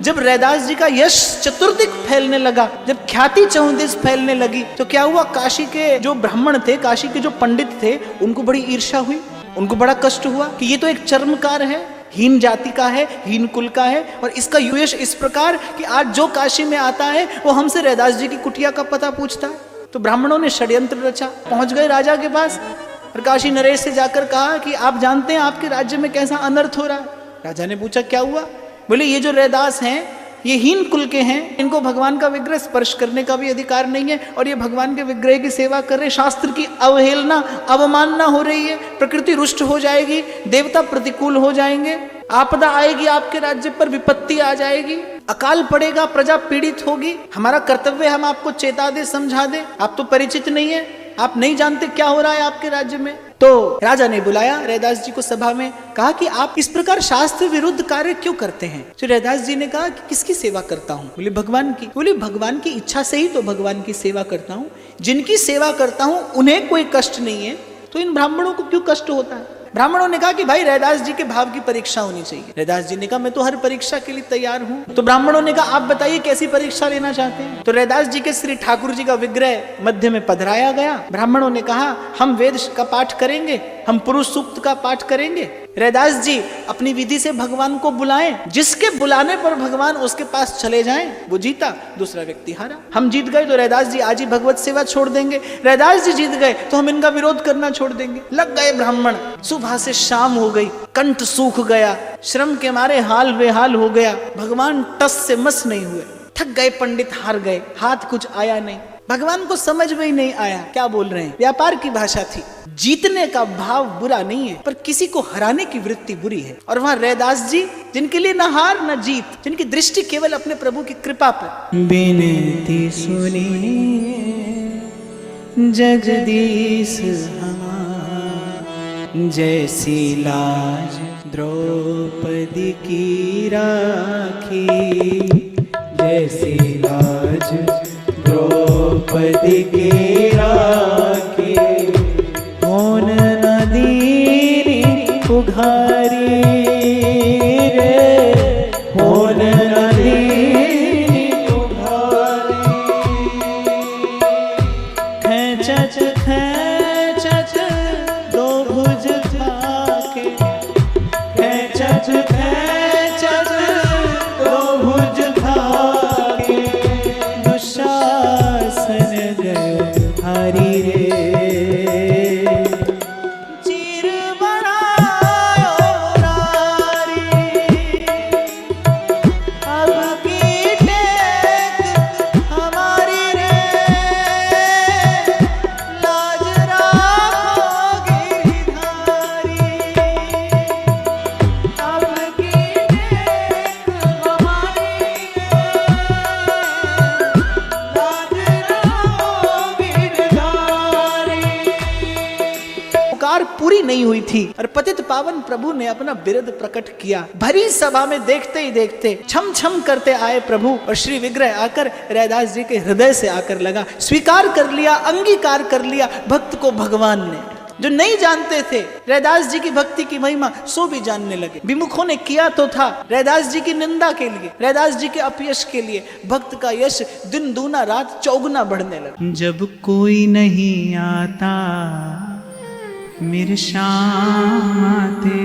जब रैदास जी का यश चतुर्दिक फैलने लगा, जब ख्याति चहुदिश फैलने लगी, तो क्या हुआ, काशी के जो ब्राह्मण थे, काशी के जो पंडित थे, उनको बड़ी ईर्ष्या हुई, उनको बड़ा कष्ट हुआ कि ये तो एक चर्मकार है, हीन जाति का है, हीन कुल का है, और इसका यश इस प्रकार कि आज जो काशी में आता है वो हमसे रैदास जी की कुटिया का पता पूछता है। तो ब्राह्मणों ने षड्यंत्र रचा, पहुंच गए राजा के पास और काशी नरेश से जाकर कहा कि आप जानते हैं आपके राज्य में कैसा अनर्थ हो रहा है। राजा ने पूछा क्या हुआ? बोले ये जो रैदास हैं ये हीन कुल के हैं, इनको भगवान का विग्रह स्पर्श करने का भी अधिकार नहीं है, और ये भगवान के विग्रह की सेवा कर रहे, शास्त्र की अवहेलना अवमानना हो रही है, प्रकृति रुष्ट हो जाएगी, देवता प्रतिकूल हो जाएंगे, आपदा आएगी आपके राज्य पर, विपत्ति आ जाएगी, अकाल पड़ेगा, प्रजा पीड़ित होगी। हमारा कर्तव्य हम आपको चेता दे, समझा दे, आप तो परिचित नहीं है, आप नहीं जानते क्या हो रहा है आपके राज्य में। तो राजा ने बुलाया रैदास जी को सभा में, कहा कि आप इस प्रकार शास्त्र विरुद्ध कार्य क्यों करते हैं? तो रैदास जी ने कहा कि किसकी सेवा करता हूँ? बोले भगवान की। बोले भगवान की इच्छा से ही तो भगवान की सेवा करता हूँ, जिनकी सेवा करता हूँ उन्हें कोई कष्ट नहीं है, तो इन ब्राह्मणों को क्यों कष्ट होता है? ब्राह्मणों ने कहा कि भाई रैदास जी के भाव की परीक्षा होनी चाहिए। रैदास जी ने कहा मैं तो हर परीक्षा के लिए तैयार हूँ। तो ब्राह्मणों ने कहा आप बताइए कैसी परीक्षा लेना चाहते हैं? तो रैदास जी के श्री ठाकुर जी का विग्रह मध्य में पधराया गया। ब्राह्मणों ने कहा हम वेद का पाठ करेंगे, हम पुरुष सूक्त का पाठ करेंगे। रैदास जी अपनी विधि से भगवान को बुलाएं, जिसके बुलाने पर भगवान उसके पास चले जाएं वो जीता, दूसरा व्यक्ति हारा। हम जीत गए तो रैदास जी आज ही भगवत सेवा छोड़ देंगे, रैदास जी जीत गए तो हम इनका विरोध करना छोड़ देंगे। लग गए ब्राह्मण, सुबह से शाम हो गई, कंठ सूख गया, श्रम के मारे हाल बेहाल हो गया, भगवान टस से मस नहीं हुए, थक गए पंडित, हार गए, हाथ कुछ आया नहीं, भगवान को समझ में ही नहीं आया क्या बोल रहे हैं। व्यापार की भाषा थी, जीतने का भाव बुरा नहीं है, पर किसी को हराने की वृत्ति बुरी है। और वहां रैदास जी जिनके लिए न हार न जीत, जिनकी दृष्टि केवल अपने प्रभु की कृपा पर। बिनती सुनी जगदीश जैसी लाज द्रौपदी की राखी, जैसी लाज द्रौपदी की राखी, होन नदी उघारी रे, होन नदी उघारी, खेचच खेचच दो भुज खाके, खेचच खेचच दो भुज खाके, दुशासन गए हरि रे, चीर बनायो नारी, अब की टेक हमारी रे, लाज राखोगी धारी, अब की टेक हमारी रे, लाज राखोगी धारी। पुकार पूरी नहीं हुई थी और पतित पावन प्रभु ने अपना विरोध प्रकट किया। भरी सभा में देखते ही देखते छम छम करते आए प्रभु, और श्री विग्रह आकर रैदास जी के हृदय से आकर लगा, स्वीकार कर लिया, अंगीकार कर लिया भक्त को भगवान ने। जो नहीं जानते थे रैदास जी की भक्ति की महिमा, सो भी जानने लगे। विमुखों ने किया तो था रैदास जी की निंदा के लिए, रैदास जी के अपयश के लिए, भक्त का यश दिन दूना रात चौगुना बढ़ने लगा। जब कोई नहीं आता मेरे शाम आते,